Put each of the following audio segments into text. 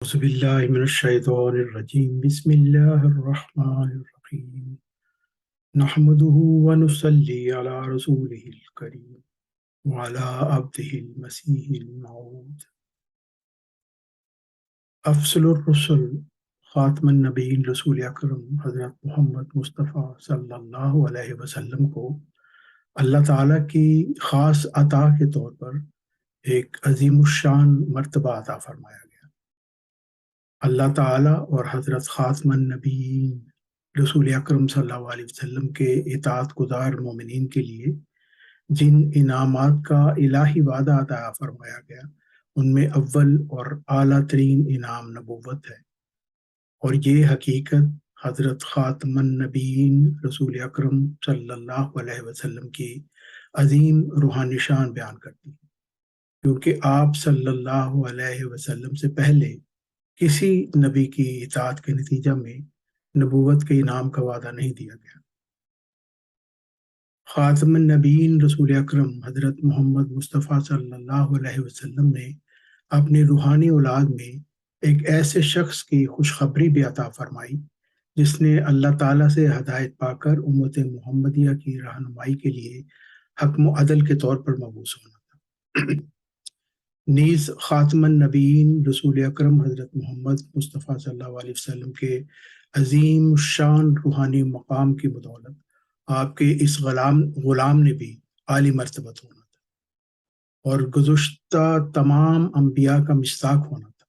أعوذ بالله من الشيطان الرجيم بسم الله الرحمن الرحيم نحمده ونصلي على رسوله الكريم وعلى عبده المسيح الموعود افضل الرسل خاتم النبیین رسول اکرم حضرت محمد مصطفیٰ صلی اللہ علیہ وسلم کو اللہ تعالیٰ کی خاص عطا کے طور پر ایک عظیم الشان مرتبہ عطا فرمایا گیا۔ اللہ تعالیٰ اور حضرت خاتم النبیین رسول اکرم صلی اللہ علیہ وسلم کے اطاعت گزار مومنین کے لیے جن انعامات کا الہی وعدہ عطا فرمایا گیا ان میں اول اور اعلیٰ ترین انعام نبوت ہے، اور یہ حقیقت حضرت خاتم النبیین رسول اکرم صلی اللہ علیہ وسلم کی عظیم روحانی شان بیان کرتی ہے، کیونکہ آپ صلی اللہ علیہ وسلم سے پہلے کسی نبی کی اطاعت کے نتیجہ میں نبوت کے انعام کا وعدہ نہیں دیا گیا۔ خاتم النبیین رسول اکرم حضرت محمد مصطفیٰ صلی اللہ علیہ وسلم نے اپنی روحانی اولاد میں ایک ایسے شخص کی خوشخبری بھی عطا فرمائی جس نے اللہ تعالیٰ سے ہدایت پا کر امت محمدیہ کی رہنمائی کے لیے حکم و عدل کے طور پر مبعوث ہونا تھا۔ نیز خاتم النبیین رسول اکرم حضرت محمد مصطفیٰ صلی اللہ علیہ وسلم کے عظیم شان روحانی مقام کی بدولت آپ کے اس غلام نے بھی عالی مرتبت ہونا تھا اور گزشتہ تمام انبیاء کا مصداق ہونا تھا۔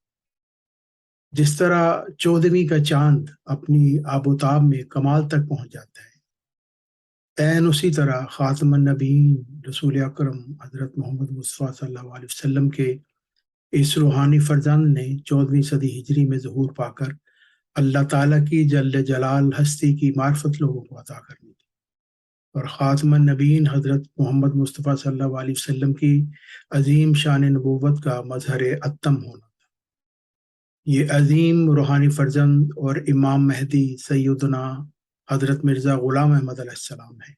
جس طرح 14ویں کا چاند اپنی آب و تاب میں کمال تک پہنچ جاتا ہے، اسی طرح خاتم النبیین رسول اکرم حضرت محمد مصطفیٰ صلی اللہ علیہ وسلم کے اس روحانی فرزند نے 14ویں صدی ہجری میں ظہور پا کر اللہ تعالیٰ کی جل جلال ہستی کی معرفت لوگوں کو عطا کرنی تھی، اور خاتم النبیین حضرت محمد مصطفیٰ صلی اللہ علیہ وسلم کی عظیم شان نبوت کا مظہر اتم ہونا تھا۔ یہ عظیم روحانی فرزند اور امام مہدی سیدنا حضرت مرزا غلام احمد علیہ السلام ہے۔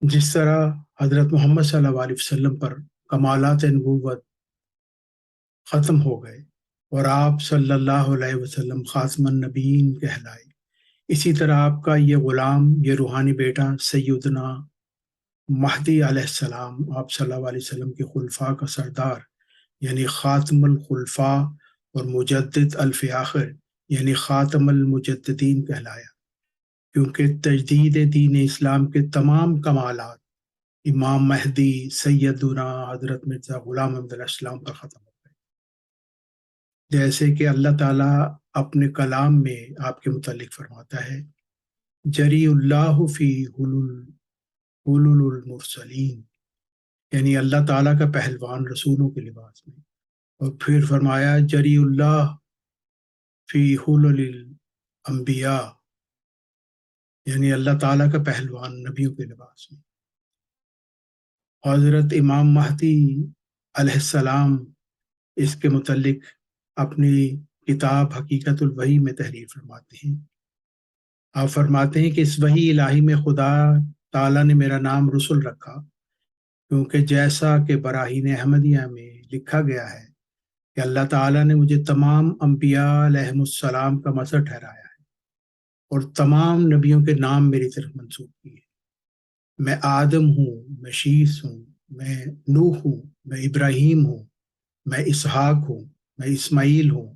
جس طرح حضرت محمد صلی اللہ علیہ وسلم پر کمالات نبوت ختم ہو گئے اور آپ صلی اللہ علیہ وسلم خاتم النبیین کہلائے، اسی طرح آپ کا یہ غلام، یہ روحانی بیٹا سیدنا مہدی علیہ السلام آپ صلی اللہ علیہ وسلم کے خلفاء کا سردار یعنی خاتم الخلفاء اور مجدد الف آخر یعنی خاتم المجددین کہلایا، کیونکہ تجدید دین اسلام کے تمام کمالات امام مہدی سیدنا حضرت مرزا غلام احمد علیہ السلام پر ختم ہو گئے۔ جیسے کہ اللہ تعالیٰ اپنے کلام میں آپ کے متعلق فرماتا ہے، جری اللہ فی حلل المرسلین، یعنی اللہ تعالیٰ کا پہلوان رسولوں کے لباس میں، اور پھر فرمایا جری اللہ فی حلل الانبیاء، یعنی اللہ تعالیٰ کا پہلوان نبیوں کے لباس میں۔ حضرت امام مہدی علیہ السلام اس کے متعلق اپنی کتاب حقیقت الوحی میں تحریر فرماتے ہیں۔ آپ فرماتے ہیں کہ اس وحی الہی میں خدا تعالیٰ نے میرا نام رسول رکھا، کیونکہ جیسا کہ براہین احمدیہ میں لکھا گیا ہے کہ اللہ تعالیٰ نے مجھے تمام انبیاء علیہم السلام کا مظہر ٹھہرایا ہے اور تمام نبیوں کے نام میری طرف منسوب کیے ہیں۔ میں آدم ہوں، میں شیس ہوں، میں نوح ہوں، میں ابراہیم ہوں، میں اسحاق ہوں، میں اسماعیل ہوں،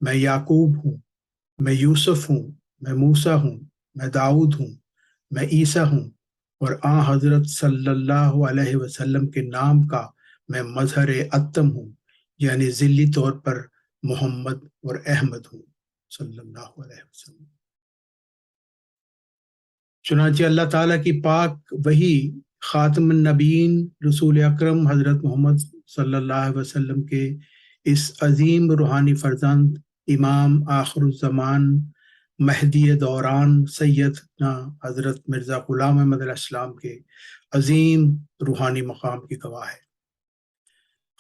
میں یعقوب ہوں، میں یوسف ہوں، میں موسیٰ ہوں، میں داؤد ہوں، میں عیسیٰ ہوں، اور حضرت صلی اللہ علیہ وسلم کے نام کا میں مظہر اتم ہوں، یعنی ذلی طور پر محمد اور احمد ہوں صلی اللہ علیہ وسلم۔ چنانچہ اللہ تعالیٰ کی پاک وحی خاتم النبیین رسول اکرم حضرت محمد صلی اللہ علیہ وسلم کے اس عظیم روحانی فرزند امام آخر الزمان مہدی دوران سیدنا حضرت مرزا غلام احمد علیہ السلام کے عظیم روحانی مقام کی گواہ ہے۔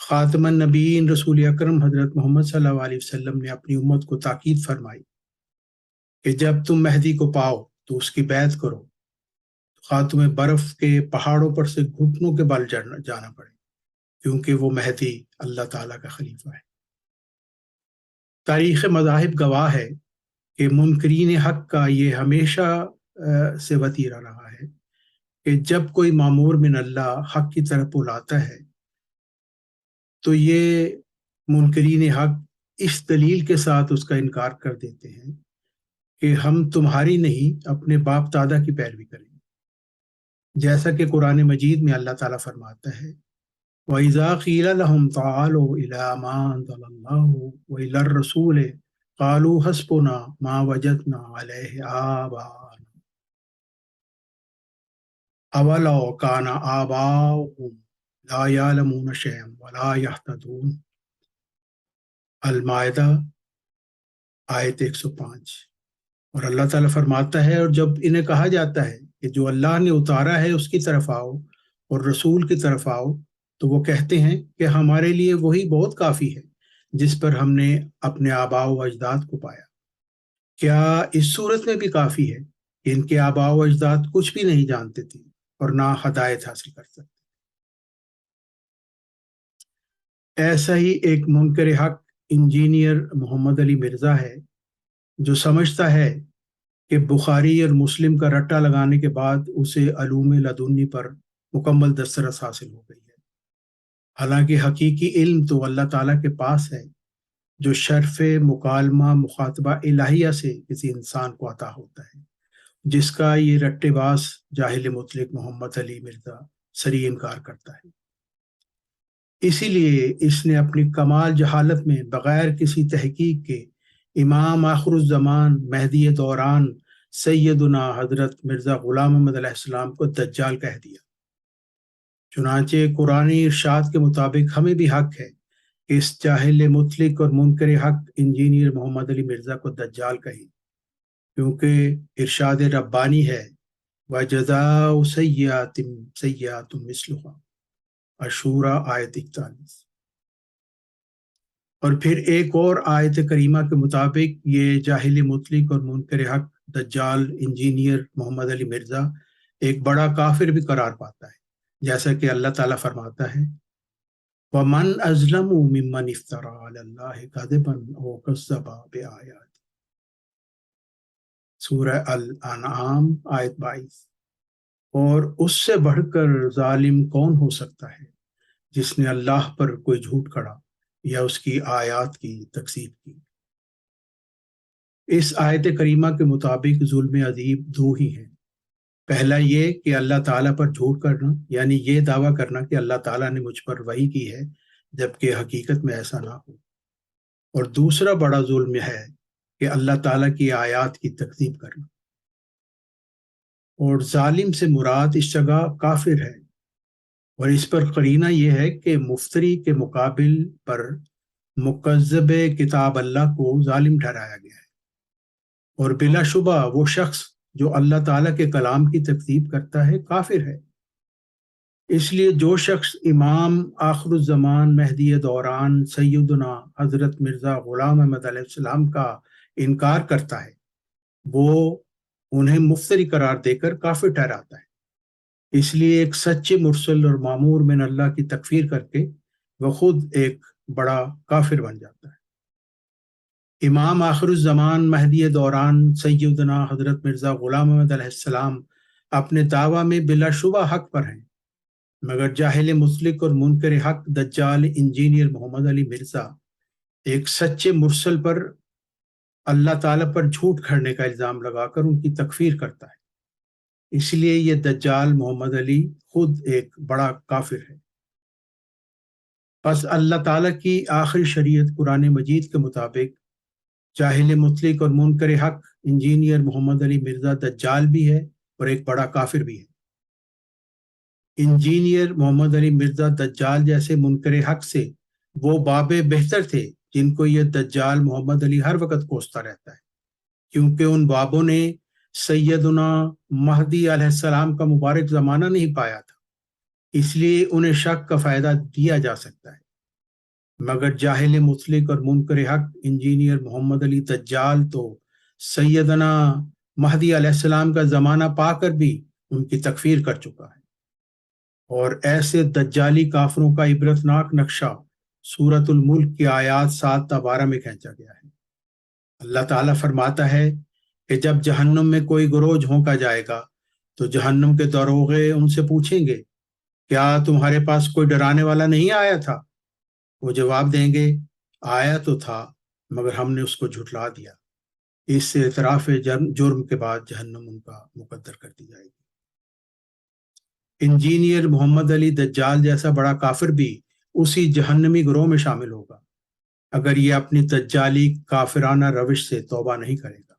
خاتم النبیین رسول اکرم حضرت محمد صلی اللہ علیہ وسلم نے اپنی امت کو تاکید فرمائی کہ جب تم مہدی کو پاؤ تو اس کی بیعت کرو، خواہ تمہیں برف کے پہاڑوں پر سے گھٹنوں کے بل جانا پڑے، کیونکہ وہ مہدی اللہ تعالیٰ کا خلیفہ ہے۔ تاریخ مذاہب گواہ ہے کہ منکرین حق کا یہ ہمیشہ سے وتیرہ رہا ہے کہ جب کوئی مامور من اللہ حق کی طرف بلاتا ہے تو یہ منکرین حق اس دلیل کے ساتھ اس کا انکار کر دیتے ہیں کہ ہم تمہاری نہیں اپنے باپ دادا کی پیروی کریں گے، جیسا کہ قرآن مجید میں اللہ تعالیٰ فرماتا ہے وَإِذَا قِيلَ لَهُمْ تَعَالَوْا إِلَىٰ مَا أَنزَلَ اللَّهُ وَإِلَى الرَّسُولِ قَالُوا حَسْبُنَا مَا وَجَدْنَا عَلَيْهِ آبَاءَنَا أَوَلَوْ كَانَ آبَاؤُهُمْ لَا يَعْلَمُونَ شَيْئًا وَلَا يَهْتَدُونَ۔ المائدہ آیت 105۔ اور اللہ تعالیٰ فرماتا ہے اور جب انہیں کہا جاتا ہے کہ جو اللہ نے اتارا ہے اس کی طرف آؤ اور رسول کی طرف آؤ تو وہ کہتے ہیں کہ ہمارے لیے وہی بہت کافی ہے جس پر ہم نے اپنے آباء و اجداد کو پایا۔ کیا اس صورت میں بھی کافی ہے کہ ان کے آباء و اجداد کچھ بھی نہیں جانتے تھے اور نہ ہدایت حاصل کر سکتے؟ ایسا ہی ایک منکر حق انجینئر محمد علی مرزا ہے جو سمجھتا ہے کہ بخاری اور مسلم کا رٹا لگانے کے بعد اسے علوم لدنی پر مکمل دسترس حاصل ہو گئی ہے، حالانکہ حقیقی علم تو اللہ تعالیٰ کے پاس ہے جو شرف مکالمہ مخاطبہ الہیہ سے کسی انسان کو عطا ہوتا ہے، جس کا یہ رٹے باز جاہل مطلق محمد علی مرزا صریح انکار کرتا ہے۔ اسی لیے اس نے اپنی کمال جہالت میں بغیر کسی تحقیق کے امام آخر الزمان مہدی دوران سیدنا حضرت مرزا غلام احمد علیہ السلام کو دجال کہہ دیا۔ چنانچہ قرآنی ارشاد کے مطابق ہمیں بھی حق ہے کہ اس جاہل مطلق اور منکر حق انجینئر محمد علی مرزا کو دجال کہیں، کیونکہ ارشاد ربانی ہے وَجَزَاءُ سَيِّئَةٍ سَيِّئَةٌ مِثْلُهَا، عشورہ آیت 41۔ اور پھر ایک اور آیت کریمہ کے مطابق یہ جاہل مطلق اور منکر حق دجال انجینئر محمد علی مرزا ایک بڑا کافر بھی قرار پاتا ہے، جیسا کہ اللہ تعالیٰ فرماتا ہے وَمَنْ أَظْلَمُ مِمَّنِ افْتَرَىٰ عَلَى اللَّهِ كَذِبًا أَوْ كَذَّبَ بِآيَاتِهِ، سورہ الانعام آیت 22۔ اور اس سے بڑھ کر ظالم کون ہو سکتا ہے جس نے اللہ پر کوئی جھوٹ کھڑا یا اس کی آیات کی تکذیب کی۔ اس آیت کریمہ کے مطابق ظلم عظیم دو ہی ہیں، پہلا یہ کہ اللہ تعالیٰ پر جھوٹ کرنا، یعنی یہ دعویٰ کرنا کہ اللہ تعالیٰ نے مجھ پر وحی کی ہے جبکہ حقیقت میں ایسا نہ ہو، اور دوسرا بڑا ظلم ہے کہ اللہ تعالیٰ کی آیات کی تکذیب کرنا۔ اور ظالم سے مراد اس جگہ کافر ہے، اور اس پر قرینہ یہ ہے کہ مفتری کے مقابل پر مکذب کتاب اللہ کو ظالم ٹھہرایا گیا ہے، اور بلا شبہ وہ شخص جو اللہ تعالیٰ کے کلام کی تکذیب کرتا ہے کافر ہے۔ اس لیے جو شخص امام آخر الزمان مہدی دوران سیدنا حضرت مرزا غلام احمد علیہ السلام کا انکار کرتا ہے وہ انہیں مفتری قرار دے کر کافر ٹھہراتا ہے۔ اس لیے ایک سچے مرسل اور مامور من اللہ کی تکفیر کر کے وہ خود ایک بڑا کافر بن جاتا ہے۔ امام آخر الزمان مہدی دوران سیدنا حضرت مرزا غلام احمد علیہ السلام اپنے دعویٰ میں بلا شبہ حق پر ہیں، مگر جاہل مطلق اور منکر حق دجال انجینئر محمد علی مرزا ایک سچے مرسل پر اللہ تعالیٰ پر جھوٹ کھڑنے کا الزام لگا کر ان کی تکفیر کرتا ہے۔ اس لیے یہ دجال محمد علی خود ایک بڑا کافر ہے۔ پس اللہ تعالیٰ کی آخری شریعت قرآن مجید کے مطابق جاہل مطلق اور منکر حق انجینئر محمد علی مرزا دجال بھی ہے اور ایک بڑا کافر بھی ہے۔ انجینئر محمد علی مرزا دجال جیسے منکر حق سے وہ باب بہتر تھے جن کو یہ دجال محمد علی ہر وقت کوستا رہتا ہے، کیونکہ ان بابوں نے سیدنا مہدی علیہ السلام کا مبارک زمانہ نہیں پایا تھا، اس لیے انہیں شک کا فائدہ دیا جا سکتا ہے، مگر جاہل مطلق اور منکر حق انجینئر محمد علی دجال تو سیدنا مہدی علیہ السلام کا زمانہ پا کر بھی ان کی تکفیر کر چکا ہے۔ اور ایسے دجالی کافروں کا عبرتناک نقشہ سورۃ الملک کی آیات 7 تا 12 میں کھینچا گیا ہے۔ اللہ تعالیٰ فرماتا ہے کہ جب جہنم میں کوئی گروہ جھونکا جائے گا تو جہنم کے داروغے ان سے پوچھیں گے، کیا تمہارے پاس کوئی ڈرانے والا نہیں آیا تھا؟ وہ جواب دیں گے، آیا تو تھا مگر ہم نے اس کو جھٹلا دیا۔ اس سے اعتراف جرم کے بعد جہنم ان کا مقدر کر دی جائے گی۔ انجینئر محمد علی دجال جیسا بڑا کافر بھی اسی جہنمی گروہ میں شامل ہوگا اگر یہ اپنی دجالی کافرانہ روش سے توبہ نہیں کرے گا۔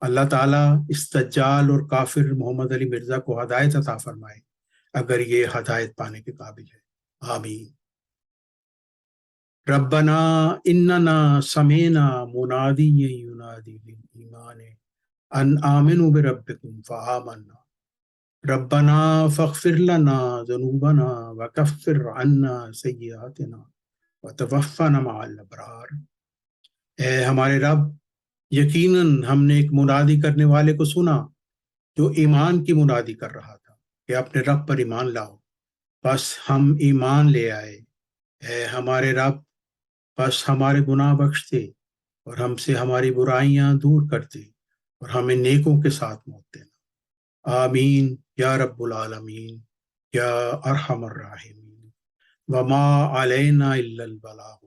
اللہ تعالیٰ اس دجال اور کافر محمد علی مرزا کو ہدایت عطا فرمائے اگر یہ ہدایت پانے کے قابل ہے۔ آمین۔ ربنا اننا سمعنا منادیا ینادی للایمان ان آمنوا بربکم فآمنا ربنا فاغفر لنا ذنوبنا وکفر عنا سیئاتنا وتوفنا مع الابرار۔ اے ہمارے رب، یقیناً ہم نے ایک منادی کرنے والے کو سنا جو ایمان کی منادی کر رہا تھا کہ اپنے رب پر ایمان لاؤ، بس ہم ایمان لے آئے۔ اے ہمارے رب، بس ہمارے گناہ بخش دے اور ہم سے ہماری برائیاں دور کر دے اور ہمیں نیکوں کے ساتھ موت دینا۔ آمین یا رب العالمین یا ارحم الراحمین۔ وما علینا الا البلاغ۔